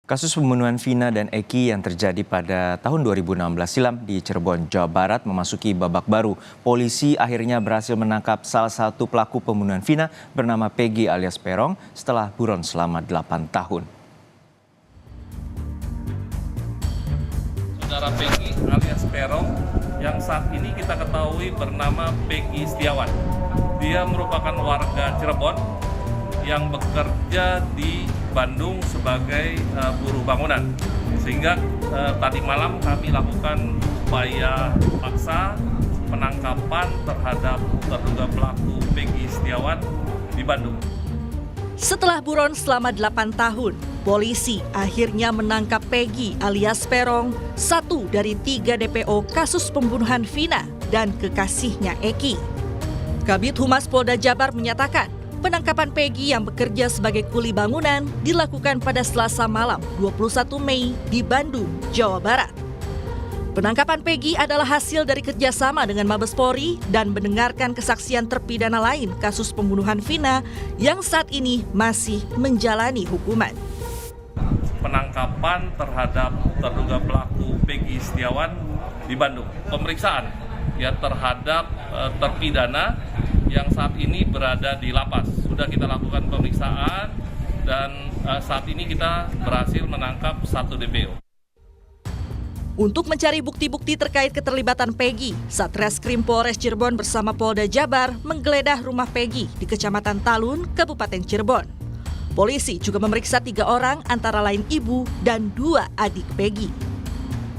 Kasus pembunuhan Vina dan Eki yang terjadi pada tahun 2016 silam di Cirebon, Jawa Barat memasuki babak baru. Polisi akhirnya berhasil menangkap salah satu pelaku pembunuhan Vina bernama Peggy alias Perong setelah buron selama 8 tahun. Saudara Peggy alias Perong yang saat ini kita ketahui bernama Peggy Setiawan. Dia merupakan warga Cirebon yang bekerja di Bandung sebagai buruh bangunan. Sehingga tadi malam kami lakukan upaya paksa penangkapan terhadap terduga pelaku Peggy Setiawan di Bandung. Setelah buron selama 8 tahun, polisi akhirnya menangkap Peggy alias Perong, satu dari 3 DPO kasus pembunuhan Vina dan kekasihnya Eki. Kabid Humas Polda Jabar menyatakan, penangkapan Peggy yang bekerja sebagai kuli bangunan dilakukan pada Selasa malam 21 Mei di Bandung, Jawa Barat. Penangkapan Peggy adalah hasil dari kerjasama dengan Mabes Polri dan mendengarkan kesaksian terpidana lain kasus pembunuhan Vina yang saat ini masih menjalani hukuman. Penangkapan terhadap terduga pelaku Peggy Setiawan di Bandung. Pemeriksaan terhadap terpidana yang saat ini berada di lapas. Sudah kita lakukan pemeriksaan dan saat ini kita berhasil menangkap 1 DPO. Untuk mencari bukti-bukti terkait keterlibatan Peggy, Satreskrim Polres Cirebon bersama Polda Jabar menggeledah rumah Peggy di Kecamatan Talun, Kabupaten Cirebon. Polisi juga memeriksa 3 orang antara lain ibu dan 2 adik Peggy.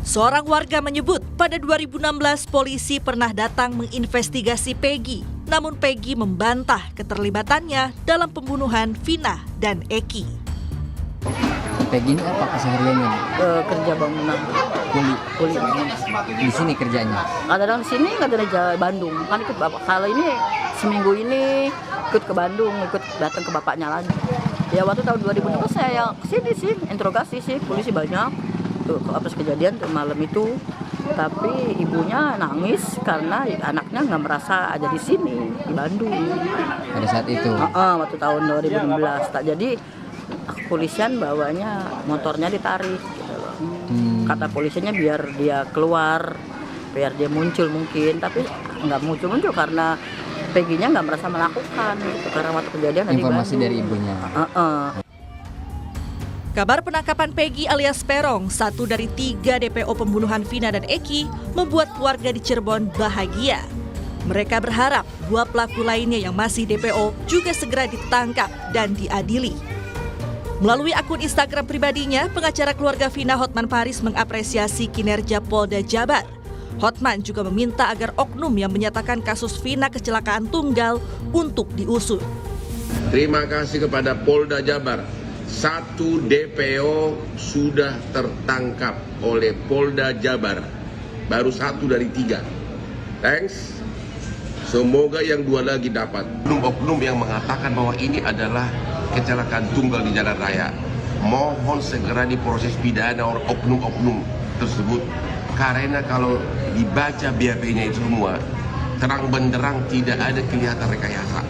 Seorang warga menyebut pada 2016 polisi pernah datang menginvestigasi Peggy, namun Peggy membantah keterlibatannya dalam pembunuhan Vina dan Eki. Peggy ini apa kesehariannya? Kerja bangunan. Kuli. Di sini kerjanya? Kadang-kadang di sini, kadang-kadang di Bandung. Kan ikut bapak. Kalau ini seminggu ini ikut ke Bandung, ikut datang ke bapaknya lagi. Ya waktu tahun 2016 saya kesini sih, interogasi sih, polisi banyak. Tuh, apa kejadian tuh malam itu. Tapi ibunya nangis karena anaknya nggak merasa ada di sini, di Bandung. Pada saat itu? Waktu tahun 2016. Tak jadi kepolisian bawanya motornya ditarik. Gitu loh. Kata polisinya biar dia keluar, biar dia muncul mungkin. Tapi nggak muncul karena Peggy-nya nggak merasa melakukan. Gitu. Karena waktu kejadian informasi di Bandung. Dari ibunya? Kabar penangkapan Peggy alias Perong, satu dari 3 DPO pembunuhan Vina dan Eki, membuat keluarga di Cirebon bahagia. Mereka berharap 2 pelaku lainnya yang masih DPO juga segera ditangkap dan diadili. Melalui akun Instagram pribadinya, pengacara keluarga Vina Hotman Paris mengapresiasi kinerja Polda Jabar. Hotman juga meminta agar oknum yang menyatakan kasus Vina kecelakaan tunggal untuk diusut. Terima kasih kepada Polda Jabar. 1 DPO sudah tertangkap oleh Polda Jabar. Baru 1 dari 3. Thanks. Semoga yang 2 lagi dapat. Oknum yang mengatakan bahwa ini adalah kecelakaan tunggal di jalan raya, mohon segera diproses pidana oleh oknum-oknum tersebut. Karena kalau dibaca BAP-nya itu semua, terang benderang tidak ada kelihatan rekayasa.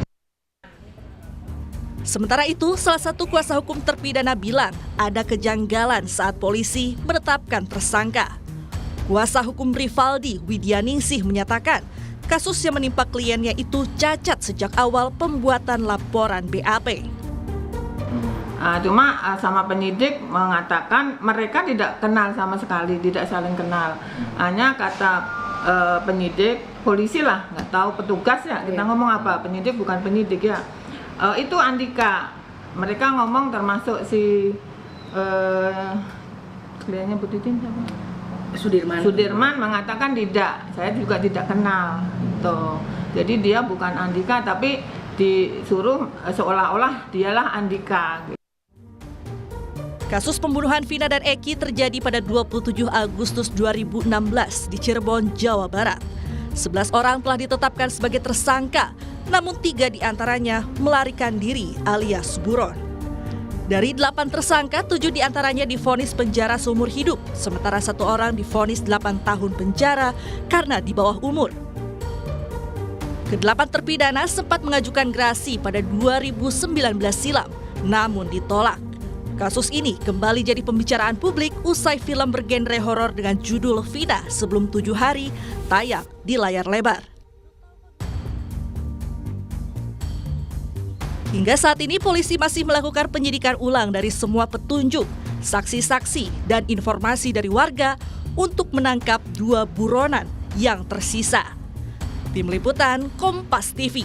Sementara itu, salah satu kuasa hukum terpidana bilang ada kejanggalan saat polisi menetapkan tersangka. Kuasa hukum Rivaldi Widianingsih menyatakan kasus yang menimpa kliennya itu cacat sejak awal pembuatan laporan BAP. Cuma sama penyidik mengatakan mereka tidak kenal sama sekali, tidak saling kenal. Hanya kata penyidik, polisi lah, nggak tahu petugas ya, kita ngomong apa, penyidik bukan penyidik ya. Itu Andika, mereka ngomong termasuk si kliennya Bu Titin siapa? Sudirman mengatakan tidak, saya juga tidak kenal gitu. Jadi dia bukan Andika tapi disuruh seolah-olah dialah Andika. Kasus pembunuhan Vina dan Eki terjadi pada 27 Agustus 2016 di Cirebon, Jawa Barat. 11 orang telah ditetapkan sebagai tersangka, namun 3 diantaranya melarikan diri alias buron. Dari 8 tersangka, 7 diantaranya divonis penjara seumur hidup, sementara 1 orang divonis 8 tahun penjara karena di bawah umur. Ke-8 terpidana sempat mengajukan gerasi pada 2019 silam, namun ditolak. Kasus ini kembali jadi pembicaraan publik usai film bergenre horor dengan judul Vina sebelum 7 hari tayang di layar lebar. Hingga saat ini polisi masih melakukan penyidikan ulang dari semua petunjuk, saksi-saksi, dan informasi dari warga untuk menangkap 2 buronan yang tersisa. Tim Liputan Kompas TV.